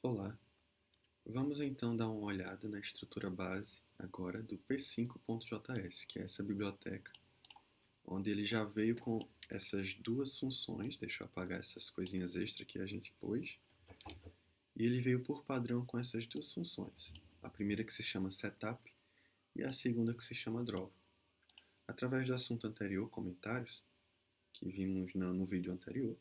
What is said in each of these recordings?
Olá, vamos então dar uma olhada na estrutura base agora do P5.js, que é essa biblioteca, onde ele já veio com essas duas funções. Deixa eu apagar essas coisinhas extra que a gente pôs, e ele veio por padrão com essas duas funções, a primeira que se chama setup e a segunda que se chama draw. Através do assunto anterior, comentários, que vimos no vídeo anterior,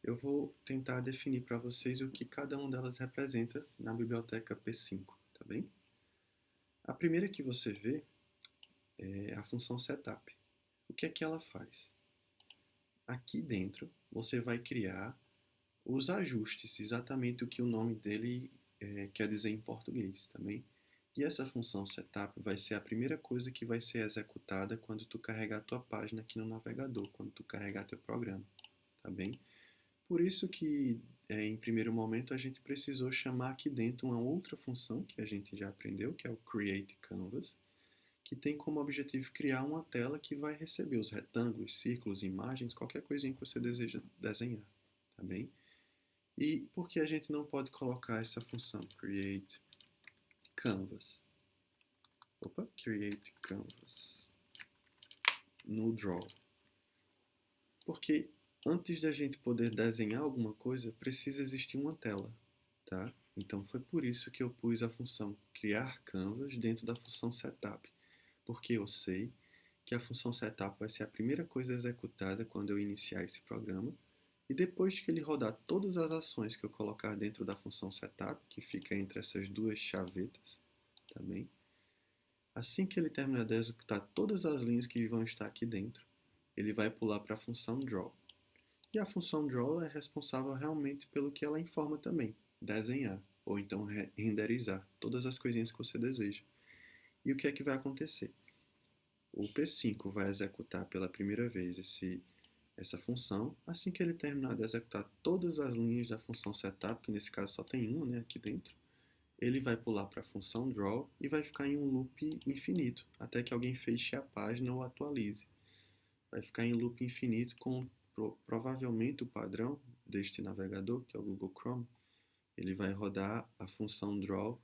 eu vou tentar definir para vocês o que cada uma delas representa na biblioteca P5, tá bem? A primeira que você vê é a função setup. O que é que ela faz? Aqui dentro você vai criar os ajustes, exatamente o que o nome dele quer dizer em português, tá bem? E essa função setup vai ser a primeira coisa que vai ser executada quando tu carregar a tua página aqui no navegador, quando tu carregar teu programa, tá bem? Por isso que, em primeiro momento, a gente precisou chamar aqui dentro uma outra função que a gente já aprendeu, que é o Create Canvas, que tem como objetivo criar uma tela que vai receber os retângulos, círculos, imagens, qualquer coisinha que você deseja desenhar, tá bem? E por que a gente não pode colocar essa função Create Canvas? Create Canvas no Draw. Porque antes da gente poder desenhar alguma coisa, precisa existir uma tela, tá? Então foi por isso que eu pus a função criar canvas dentro da função setup, porque eu sei que a função setup vai ser a primeira coisa executada quando eu iniciar esse programa, e depois que ele rodar todas as ações que eu colocar dentro da função setup, que fica entre essas duas chavetas, também, assim que ele terminar de executar todas as linhas que vão estar aqui dentro, ele vai pular para a função draw. E a função draw é responsável realmente pelo que ela informa também, desenhar, ou então renderizar todas as coisinhas que você deseja. E o que é que vai acontecer? O P5 vai executar pela primeira vez essa função. Assim que ele terminar de executar todas as linhas da função setup, que nesse caso só tem uma, né, aqui dentro, ele vai pular para a função draw e vai ficar em um loop infinito, até que alguém feche a página ou atualize. Vai ficar em loop infinito com provavelmente o padrão deste navegador, que é o Google Chrome. Ele vai rodar a função draw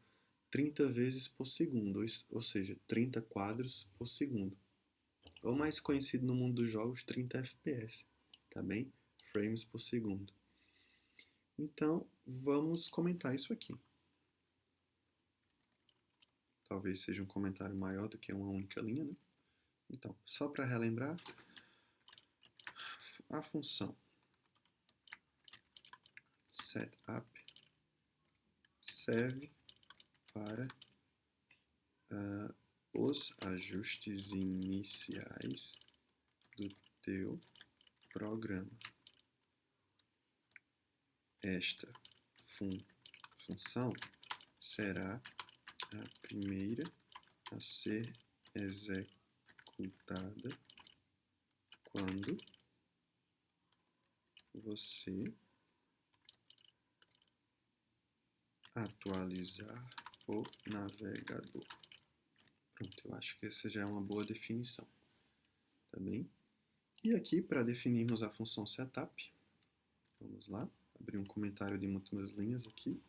30 vezes por segundo, ou seja, 30 quadros por segundo. Ou mais conhecido no mundo dos jogos, 30 FPS, tá bem? Frames por segundo. Então, vamos comentar isso aqui. Talvez seja um comentário maior do que uma única linha, né? Então, só para relembrar, a função setup serve para os ajustes iniciais do teu programa. Esta função será a primeira a ser executada quando você atualizar o navegador. Pronto, eu acho que essa já é uma boa definição, tá bem? E aqui, para definirmos a função setup, vamos lá, abrir um comentário de múltiplas linhas aqui.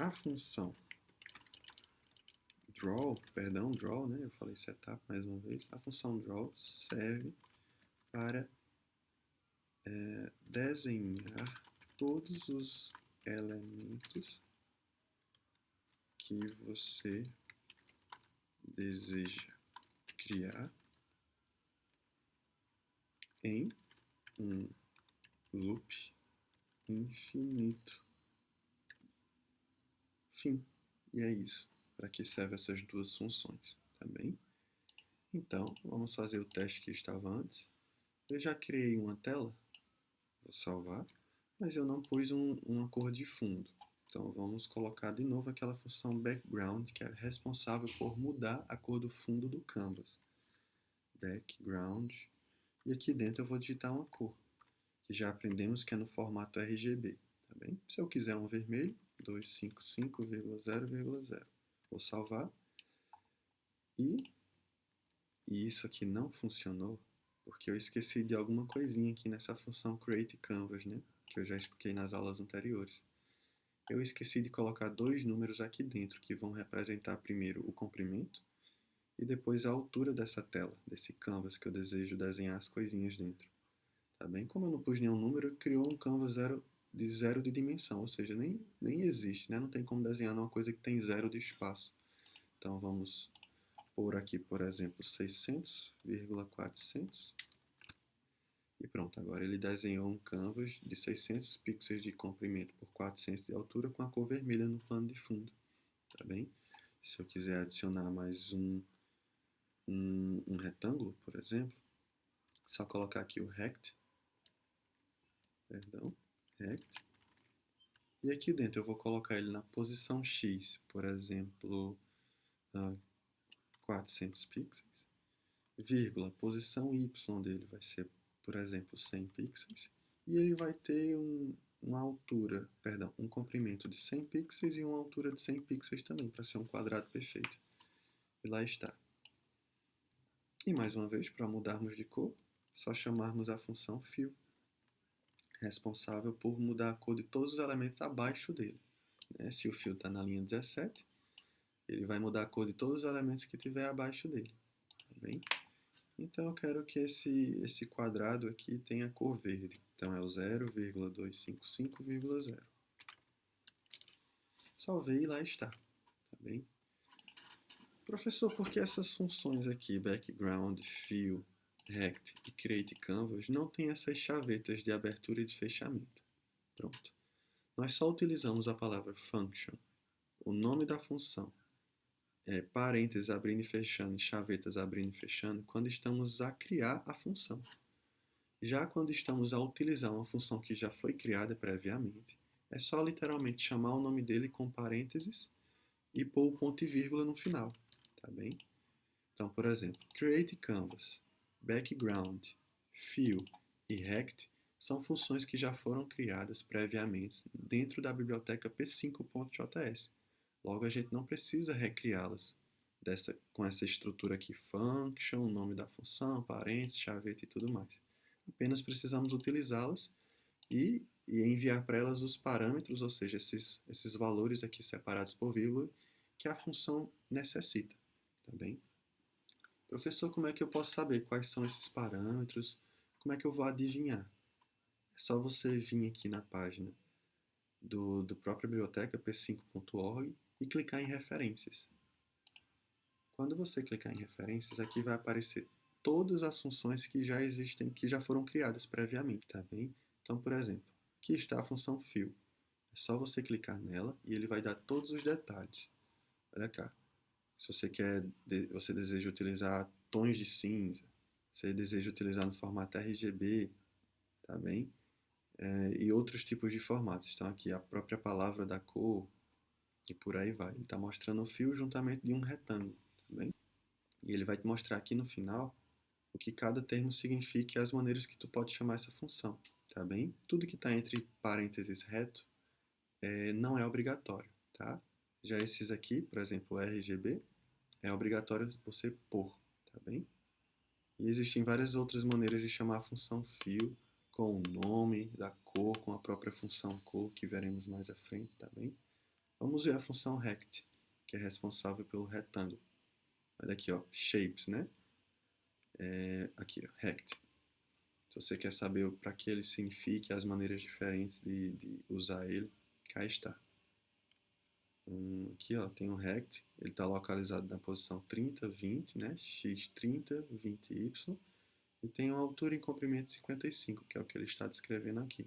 A função draw, né? Eu falei setup mais uma vez. A função draw serve para desenhar todos os elementos que você deseja criar em um loop infinito. Fim. E é isso. Para que servem essas duas funções, tá bem? Então, vamos fazer o teste que estava antes. Eu já criei uma tela, vou salvar, mas eu não pus uma cor de fundo. Então vamos colocar de novo aquela função background, que é responsável por mudar a cor do fundo do canvas. Background. E aqui dentro eu vou digitar uma cor, que já aprendemos que é no formato RGB. Tá bem? Se eu quiser um vermelho, 255,0,0. Vou salvar. E isso aqui não funcionou porque eu esqueci de alguma coisinha aqui nessa função Create Canvas, né? Que eu já expliquei nas aulas anteriores. Eu esqueci de colocar dois números aqui dentro, que vão representar primeiro o comprimento e depois a altura dessa tela, desse canvas que eu desejo desenhar as coisinhas dentro. Tá bem? Como eu não pus nenhum número, criou um canvas zero de dimensão, ou seja, nem existe, né? Não tem como desenhar numa coisa que tem zero de espaço. Então vamos pôr aqui, por exemplo, 600,400. E pronto, agora ele desenhou um canvas de 600 pixels de comprimento por 400 de altura com a cor vermelha no plano de fundo, tá bem? Se eu quiser adicionar mais um retângulo, por exemplo, só colocar aqui o rect, perdão, rect, e aqui dentro eu vou colocar ele na posição X, por exemplo, 400 pixels, vírgula, posição Y dele vai ser, por exemplo, 100 pixels, e ele vai ter uma altura, perdão, um comprimento de 100 pixels e uma altura de 100 pixels também, para ser um quadrado perfeito. E lá está. E mais uma vez, para mudarmos de cor, só chamarmos a função fill, responsável por mudar a cor de todos os elementos abaixo dele. Se o fill está na linha 17, ele vai mudar a cor de todos os elementos que tiver abaixo dele. Tá bem? Então eu quero que esse quadrado aqui tenha cor verde. Então é o 0,255,0. Salvei e lá está. Tá bem? Professor, por que essas funções aqui, background, fill, rect e create canvas, não têm essas chavetas de abertura e de fechamento? Pronto. Nós só utilizamos a palavra function, o nome da função, parênteses abrindo e fechando, e chavetas abrindo e fechando, quando estamos a criar a função. Já quando estamos a utilizar uma função que já foi criada previamente, é só literalmente chamar o nome dele com parênteses e pôr o ponto e vírgula no final, tá bem? Então, por exemplo, create canvas, background, fill e rect são funções que já foram criadas previamente dentro da biblioteca p5.js. Logo, a gente não precisa recriá-las com essa estrutura aqui, function, o nome da função, parênteses, chaveta e tudo mais. Apenas precisamos utilizá-las e enviar para elas os parâmetros, ou seja, esses valores aqui separados por vírgula, que a função necessita. Tá bem? Professor, como é que eu posso saber quais são esses parâmetros? Como é que eu vou adivinhar? É só você vir aqui na página do própria biblioteca p5.org e clicar em referências. Quando você clicar em referências, aqui vai aparecer todas as funções que já existem, que já foram criadas previamente, tá bem? Então, por exemplo, aqui está a função fill. É só você clicar nela e ele vai dar todos os detalhes. Olha cá. Se você deseja utilizar tons de cinza, você deseja utilizar no formato RGB, tá bem? E outros tipos de formatos. Então aqui a própria palavra da cor e por aí vai. Ele está mostrando o fio juntamente de um retângulo, tá bem? E ele vai te mostrar aqui no final o que cada termo significa e as maneiras que tu pode chamar essa função, tá bem? Tudo que está entre parênteses reto não é obrigatório, tá? Já esses aqui, por exemplo, o RGB, é obrigatório você pôr, tá bem? E existem várias outras maneiras de chamar a função fill, com o nome da cor, com a própria função cor, que veremos mais à frente, tá bem? Vamos ver a função rect, que é responsável pelo retângulo. Olha aqui, ó, shapes, né? Aqui, ó, rect. Se você quer saber para que ele significa, as maneiras diferentes de usar ele, cá está. Aqui, ó, tem um rect, ele está localizado na posição 30, 20, né? X 30, 20Y. E tem uma altura e comprimento de 55, que é o que ele está descrevendo aqui.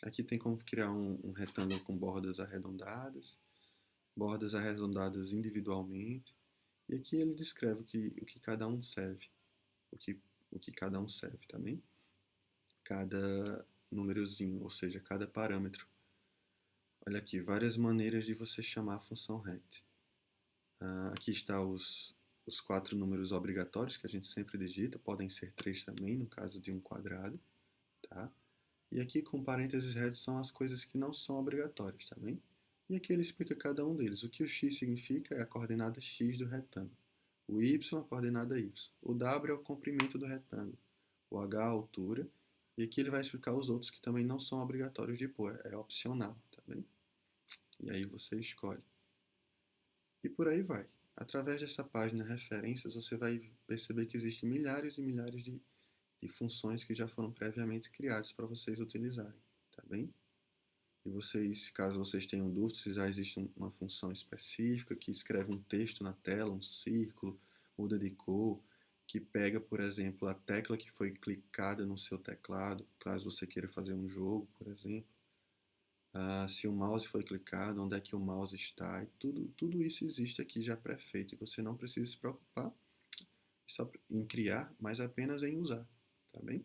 Aqui tem como criar um retângulo com bordas arredondadas individualmente. E aqui ele descreve o que cada um serve. O que cada um serve também. Cada númerozinho, ou seja, cada parâmetro. Olha aqui, várias maneiras de você chamar a função rect. Aqui está os 4 números obrigatórios que a gente sempre digita, podem ser 3 também, no caso de um quadrado, tá? E aqui com parênteses retos são as coisas que não são obrigatórias, tá bem? E aqui ele explica cada um deles. O que o x significa é a coordenada x do retângulo. O y a coordenada y. O w é o comprimento do retângulo. O h a altura. E aqui ele vai explicar os outros que também não são obrigatórios de pôr, é opcional, tá bem? E aí você escolhe. E por aí vai. Através dessa página referências, você vai perceber que existem milhares e milhares de funções que já foram previamente criadas para vocês utilizarem, tá bem? E vocês, caso vocês tenham dúvidas, se já existe uma função específica que escreve um texto na tela, um círculo, muda de cor, que pega, por exemplo, a tecla que foi clicada no seu teclado, caso você queira fazer um jogo, por exemplo. Se o mouse foi clicado, onde é que o mouse está, e tudo isso existe aqui já pré-feito, e você não precisa se preocupar em criar, mas apenas em usar, tá bem?